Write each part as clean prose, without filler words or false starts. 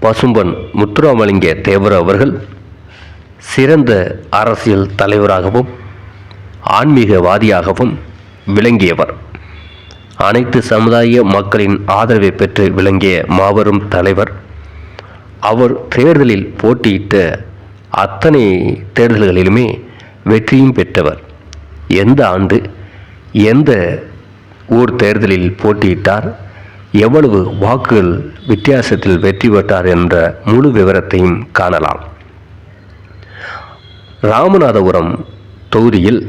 பசும்பொன் முத்துராமலிங்க தேவர் அவர்கள் சிறந்த அரசியல் தலைவராகவும் ஆன்மீகவாதியாகவும் விளங்கியவர். அனைத்து சமுதாய மக்களின் ஆதரவை பெற்று விளங்கிய மாபெரும் தலைவர். அவர் தேர்தலில் போட்டியிட்ட அத்தனை தேர்தல்களிலுமே வெற்றியும் பெற்றவர். எந்த ஆண்டு எந்த ஊர் தேர்தலில் போட்டியிட்டார், எவ்வளவு வாக்குகள் வித்தியாசத்தில் வெற்றி பெற்றார் என்ற முழு விவரத்தையும் காணலாம். ராமநாதபுரம் தொகுதியில்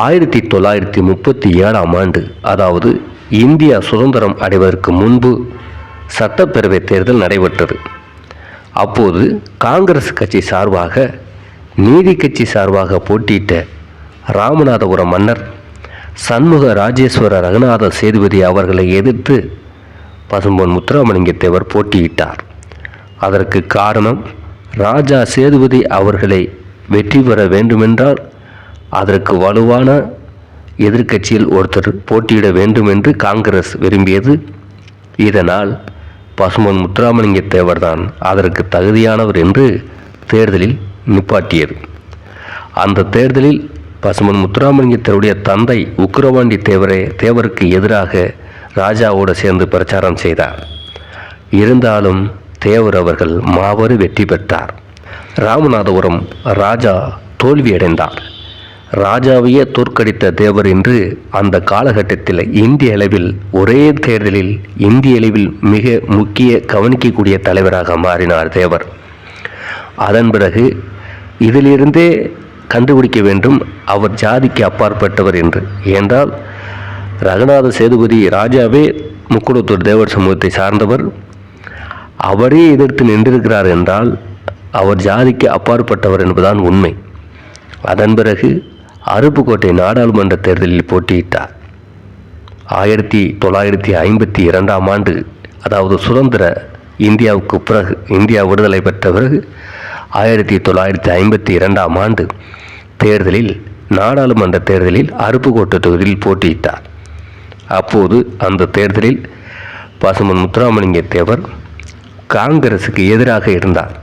1937ஆம் ஆண்டு, அதாவது இந்தியா சுதந்திரம் அடைவதற்கு முன்பு சட்டப்பேரவை தேர்தல் நடைபெற்றது. அப்போது காங்கிரஸ் கட்சி சார்பாக, நீதி கட்சி சார்பாக போட்டியிட்ட ராமநாதபுரம் மன்னர் சண்முக ராஜேஸ்வர ரகுநாத சேதுபதி அவர்களை எதிர்த்து பசும்பொன் முத்துராமலிங்க தேவர் போட்டியிட்டார். அதற்கு காரணம், ராஜா சேதுபதி அவர்களை வெற்றி பெற வேண்டுமென்றால் அதற்கு வலுவான எதிர்க்கட்சியில் ஒருத்தர் போட்டியிட வேண்டும் என்று காங்கிரஸ் விரும்பியது. இதனால் பசும்பொன் முத்துராமலிங்க தேவர் தான் அதற்கு தகுதியானவர் என்று தேர்தலில் நிப்பாட்டியது. அந்த தேர்தலில் பசும்பொன் முத்துராமலிங்க தேவருடைய தந்தை உக்கிரவாண்டி தேவருக்கு எதிராக ராஜாவோடு சேர்ந்து பிரச்சாரம் செய்தார். இருந்தாலும் தேவர் அவர்கள் மாபெரும் வெற்றி பெற்றார். ராமநாதபுரம் ராஜா தோல்வியடைந்தார். ராஜாவையே தோற்கடித்த தேவர் என்று அந்த காலகட்டத்தில் இந்திய அளவில் ஒரே தேர்தலில் இந்திய அளவில் மிக முக்கிய கவனிக்கக்கூடிய தலைவராக மாறினார் தேவர். அதன் பிறகு இதிலிருந்தே கண்டுபிடிக்க வேண்டும் அவர் ஜாதிக்கு அப்பாற்பட்டவர் என்று. ஏனென்றால் ரகுநாத சேதுபதி ராஜாவே முக்குளத்தூர் தேவர் சமூகத்தை சார்ந்தவர். அவரே எதிர்த்து நின்றிருக்கிறார் என்றால் அவர் ஜாதிக்கு அப்பாற்பட்டவர் என்பதுதான் உண்மை. அதன் பிறகு அருப்புக்கோட்டை நாடாளுமன்ற தேர்தலில் போட்டியிட்டார். 1952ஆம் ஆண்டு, அதாவது சுதந்திர இந்தியாவுக்கு பிறகு, இந்தியா விடுதலை பெற்ற பிறகு 1952ஆம் ஆண்டு தேர்தலில், நாடாளுமன்ற தேர்தலில் அருப்புக்கோட்டை தொகுதியில் போட்டியிட்டார். அப்போது அந்த தேர்தலில் பசும்பொன் முத்துராமலிங்க தேவர் காங்கிரசுக்கு எதிராக இருந்தார்.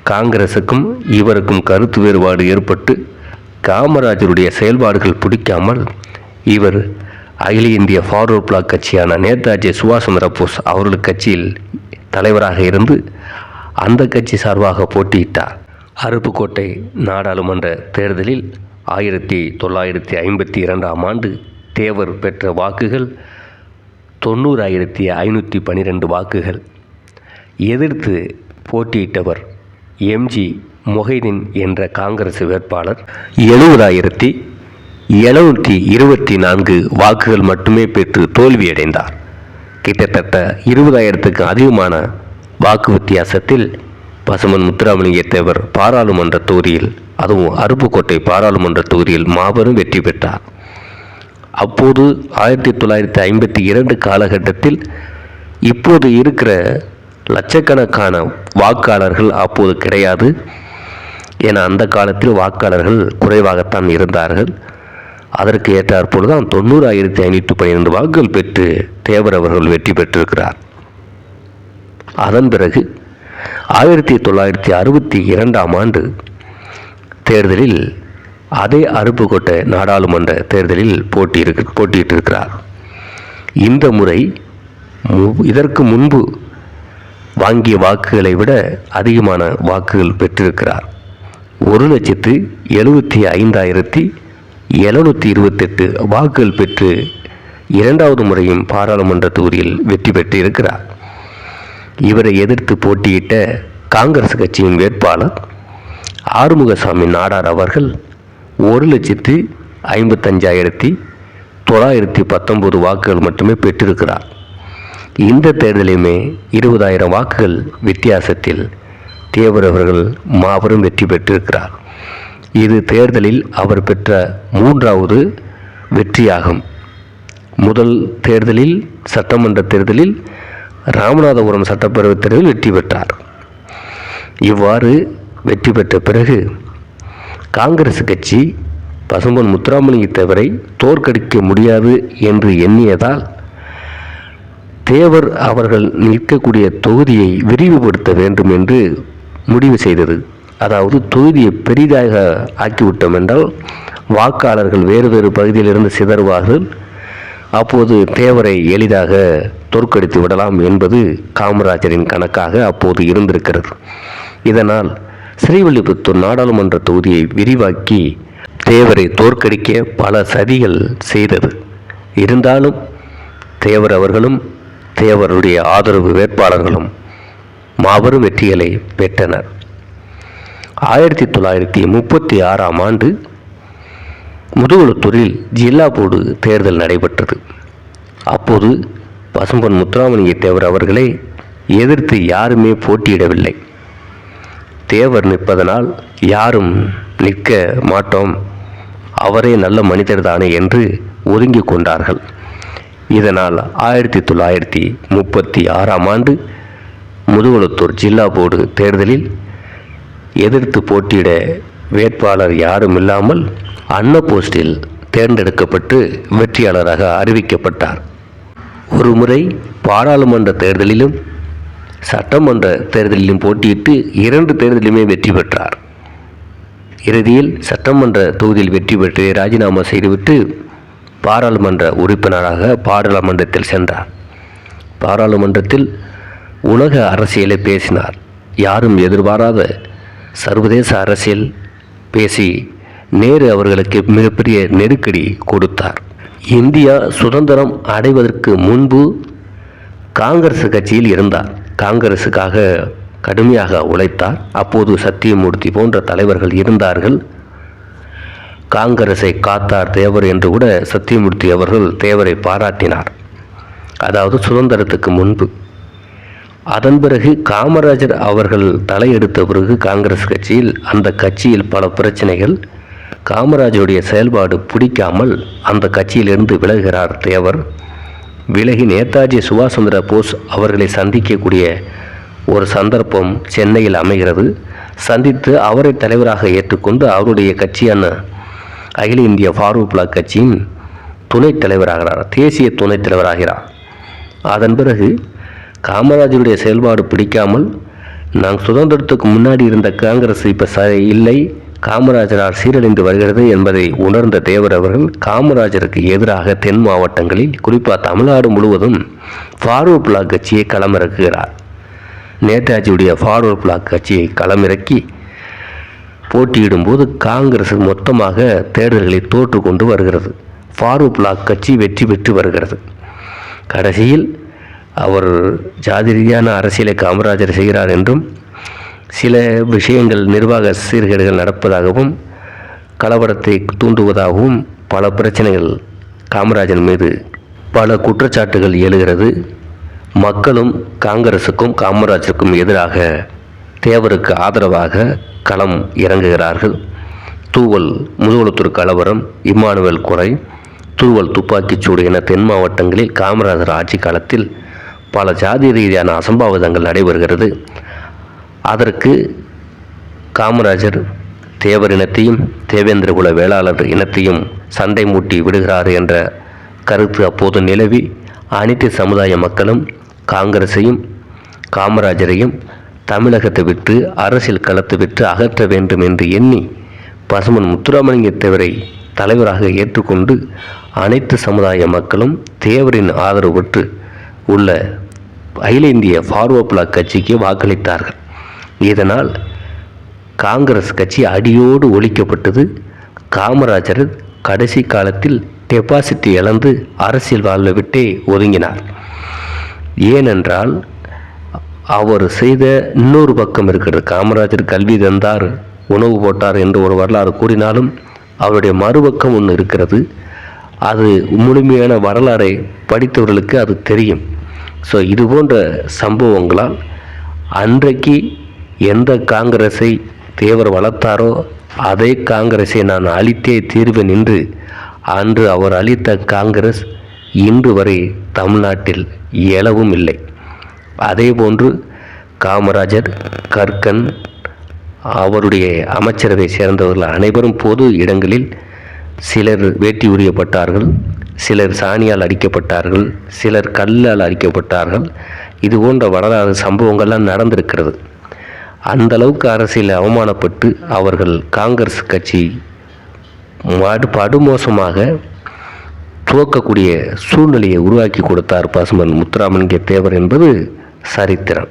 காங்கிரசுக்கும் இவருக்கும் கருத்து வேறுபாடு ஏற்பட்டு காமராஜருடைய செயல்பாடுகள் பிடிக்காமல் இவர் அகில இந்திய ஃபார்வர்ட் பிளாக் கட்சியான நேதாஜி சுபாஷ் சந்திர போஸ் அவர்கள் கட்சியில் தலைவராக இருந்து அந்த கட்சி சார்பாக போட்டியிட்டார். அருப்புக்கோட்டை நாடாளுமன்ற தேர்தலில் 1952ஆம் ஆண்டு தேவர் பெற்ற வாக்குகள் 90,512 வாக்குகள். எதிர்த்து போட்டியிட்டவர் எம்ஜி மொஹிதீன் என்ற காங்கிரஸ் வேட்பாளர் 70,724 வாக்குகள் மட்டுமே பெற்று தோல்வியடைந்தார். கிட்டத்தட்ட 20,000க்கு அதிகமான வாக்கு வித்தியாசத்தில் பசும்பொன் முத்துராமலிங்க தேவர் பாராளுமன்ற தொகுதியில், அதுவும் அருப்புக்கோட்டை பாராளுமன்ற தொகுதியில் மாபெரும் வெற்றி பெற்றார். அப்போது 1952 காலகட்டத்தில் இப்போது இருக்கிற லட்சக்கணக்கான வாக்காளர்கள் அப்போது கிடையாது. என அந்த காலத்தில் வாக்காளர்கள் குறைவாகத்தான் இருந்தார்கள். அதற்கு ஏற்றாற்போல் தான் 90,512 வாக்குகள் பெற்று தேவர் அவர்கள் வெற்றி பெற்றிருக்கிறார். அதன் பிறகு 1962ஆம் ஆண்டு தேர்தலில் அதே அருப்புக்கோட்டை நாடாளுமன்ற தேர்தலில் போட்டியிட்டிருக்கிறார். இந்த முறை இதற்கு முன்பு வாங்கிய வாக்குகளை விட அதிகமான வாக்குகள் பெற்றிருக்கிறார். 1,75,728 வாக்குகள் பெற்று இரண்டாவது முறையும் பாராளுமன்ற தொகுதியில் வெற்றி பெற்றிருக்கிறார். இவரை எதிர்த்து போட்டியிட்ட காங்கிரஸ் கட்சியின் வேட்பாளர் ஆறுமுகசாமி நாடார் அவர்கள் 1,55,919 வாக்குகள் மட்டுமே பெற்றிருக்கிறார். இந்த தேர்தலையுமே 20,000 வாக்குகள் வித்தியாசத்தில் தேவர் அவர்கள் மாபெரும் வெற்றி பெற்றிருக்கிறார். இது தேர்தலில் அவர் பெற்ற 3வது வெற்றியாகும். முதல் தேர்தலில், சட்டமன்ற தேர்தலில் ராமநாதபுரம் சட்டப்பேரவை தேர்தலில் வெற்றி பெற்றார். இவ்வாறு வெற்றி பெற்ற பிறகு காங்கிரஸ் கட்சி பசும்பொன் முத்துராமலிங்க தேவரை தோற்கடிக்க முடியாது என்று எண்ணியதால் தேவர் அவர்கள் நிற்கக்கூடிய தொகுதியை விரிவுபடுத்த வேண்டும் என்று முடிவு செய்தது. அதாவது தொகுதியை பெரிதாக ஆக்கிவிட்டோம் என்றால் வாக்காளர்கள் வேறு வேறு பகுதியிலிருந்து சிதறுவார்கள். அப்போது தேவரை எளிதாக தோற்கடித்து விடலாம் என்பது காமராஜரின் கணக்காக அப்போது இருந்திருக்கிறது. இதனால் ஸ்ரீவில்லிபுத்தூர் நாடாளுமன்ற தொகுதியை விரிவாக்கி தேவரை தோற்கடிக்க பல சதிகள் செய்தது. இருந்தாலும் தேவர் அவர்களும் தேவருடைய ஆதரவு வேட்பாளர்களும் மாபெரும் வெற்றிகளை பெற்றனர். 1936ஆம் ஆண்டு முதுகுளத்தூரில் ஜில்லா போர்டு தேர்தல் நடைபெற்றது. அப்போது பசும்பொன் முத்துராமலிங்க தேவர் அவர்களை எதிர்த்து யாருமே போட்டியிடவில்லை. தேவர் நிற்பதனால் யாரும் நிற்க மாட்டோம், அவரே நல்ல மனிதர் தானே என்று ஒதுங்கி கொண்டார்கள். இதனால் 1936ஆம் ஆண்டு முதுகுளத்தூர் ஜில்லா போர்டு தேர்தலில் எதிர்த்து போட்டியிட வேட்பாளர் யாரும் இல்லாமல் அன்ன போஸ்டில் தேர்ந்தெடுக்கப்பட்டு வெற்றியாளராக அறிவிக்கப்பட்டார். ஒரு முறை பாராளுமன்ற தேர்தலிலும் சட்டமன்ற தேர்தலிலும் போட்டியிட்டு 2 தேர்தலிலுமே வெற்றி பெற்றார். இறுதியில் சட்டமன்ற தொகுதியில் வெற்றி பெற்று ராஜினாமா செய்துவிட்டு பாராளுமன்ற உறுப்பினராக பாராளுமன்றத்தில் சென்றார். பாராளுமன்றத்தில் உலக அரசியலை பேசினார். யாரும் எதிர்பாராத சர்வதேச அரசியல் பேசி நேரு அவர்களுக்கு மிகப்பெரிய நெருக்கடி கொடுத்தார். இந்தியா சுதந்திரம் அடைவதற்கு முன்பு காங்கிரஸ் கட்சியில் இருந்தார். காங்கிரஸுக்காக கடுமையாக உழைத்தார். அப்போது சத்தியமூர்த்தி போன்ற தலைவர்கள் இருந்தார்கள். காங்கிரஸை காத்தார் தேவர் என்று கூட சத்தியமூர்த்தி அவர்கள் தேவரை பாராட்டினார். அதாவது சுதந்திரத்துக்கு முன்பு. அதன் பிறகு காமராஜர் அவர்கள் தலையெடுத்த பிறகு காங்கிரஸ் கட்சியில் அந்த கட்சியில் பல பிரச்சனைகள். காமராஜருடைய செயல்பாடு பிடிக்காமல் அந்த கட்சியிலிருந்து விலகுகிறார் தேவர். விலகி நேதாஜி சுபாஷ் சந்திர போஸ் அவர்களை சந்திக்கக்கூடிய ஒரு சந்தர்ப்பம் சென்னையில் அமைகிறது. சந்தித்து அவரை தலைவராக ஏற்றுக்கொண்டு அவருடைய கட்சியான அகில இந்திய ஃபார்வர்ட் பிளாக் கட்சியின் துணைத் தலைவராகிறார், தேசிய துணைத் தலைவராகிறார். அதன் பிறகு காமராஜருடைய செயல்பாடு பிடிக்காமல் நாங்கள் சுதந்திரத்துக்கு முன்னாடி இருந்த காங்கிரஸ் இப்போ இல்லை, காமராஜரால் சீரழிந்து வருகிறது என்பதை உணர்ந்த தேவர் அவர்கள் காமராஜருக்கு எதிராக தென் மாவட்டங்களில் குறிப்பாக தமிழ்நாடு முழுவதும் ஃபார்வர்ட் பிளாக் கட்சியை களமிறக்குகிறார். நேதாஜியுடைய ஃபார்வர்ட் பிளாக் கட்சியை களமிறக்கி போட்டியிடும்போது காங்கிரஸ் மொத்தமாக தேர்தல்களை தோற்று கொண்டு வருகிறது. ஃபார்வர்ட் பிளாக் கட்சி வெற்றி பெற்று வருகிறது. கடைசியில் அவர் ஜாதி ரீதியான அரசியலை காமராஜர் செய்கிறார் என்றும் சில விஷயங்கள் நிர்வாக சீர்கேடுகள் நடப்பதாகவும் கலவரத்தை தூண்டுவதாகவும் பல பிரச்சனைகள் காமராஜர் மீது பல குற்றச்சாட்டுகள் எழுகிறது. மக்களும் காங்கிரஸுக்கும் காமராஜருக்கும் எதிராக தேவருக்கு ஆதரவாக களம் இறங்குகிறார்கள். தூவல் முதுகுளத்தூர் கலவரம், இம்மானுவேல் கொலை, தூவல் துப்பாக்கிச்சூடு என தென் மாவட்டங்களில் காமராஜர் ஆட்சி காலத்தில் பல ஜாதி ரீதியான அசம்பாவிதங்கள் நடைபெறுகிறது. அதற்கு காமராஜர் தேவர் இனத்தையும் தேவேந்திர குல வேளாளர் இனத்தையும் சண்டை மூட்டி விடுகிறார் என்ற கருத்து அப்போது நிலவி அனைத்து சமுதாய மக்களும் காங்கிரஸையும் காமராஜரையும் தமிழகத்தை விட்டு அரசியல் களத்தை விட்டு அகற்ற வேண்டும் என்று எண்ணி பசும்பொன் முத்துராமலிங்க தேவரை தலைவராக ஏற்றுக்கொண்டு அனைத்து சமுதாய மக்களும் தேவரின் ஆதரவு பெற்று உள்ள அகில இந்திய ஃபார்வர்ட் பிளாக் கட்சிக்கு வாக்களித்தார்கள். இதனால் காங்கிரஸ் கட்சி அடியோடு ஒழிக்கப்பட்டது. காமராஜர் கடைசி காலத்தில் டெபாசிட் இழந்து அரசியல் வாழ்வை விட்டே ஒதுங்கினார். ஏனென்றால் அவர் செய்த இன்னொரு பக்கம் இருக்கிறது. காமராஜர் கல்வி தந்தார், உணவு போட்டார் என்று ஒரு வரலாறு கூறினாலும் அவருடைய மறுபக்கம் ஒன்று இருக்கிறது. அது முழுமையான வரலாறை படித்தவர்களுக்கு அது தெரியும். ஸோ இது போன்ற சம்பவங்களால் அன்றைக்கு எந்த காங்கிரஸை தேவர் வளர்த்தாரோ அதே காங்கிரஸை நான் அழித்தே தீர்வேன் என்று அன்று அவர் அளித்த காங்கிரஸ் இன்று வரை தமிழ்நாட்டில் எழவும் இல்லை. அதேபோன்று காமராஜர், கற்கன், அவருடைய அமைச்சரவை சேர்ந்தவர்கள் அனைவரும் பொது இடங்களில் சிலர் வேட்டி உரியப்பட்டார்கள், சிலர் சாணியால் அடிக்கப்பட்டார்கள், சிலர் கல்லால் அடிக்கப்பட்டார்கள். இது போன்ற வரலாறு சம்பவங்கள்லாம் நடந்திருக்கிறது. அந்த அளவுக்கு அரசியல் அவமானப்பட்டு அவர்கள் காங்கிரஸ் கட்சி படுமோசமாக துவக்கக்கூடிய சூழ்நிலையை உருவாக்கி கொடுத்தார் பசும்பொன் முத்துராமலிங்க தேவர் என்பது சரித்திரம்.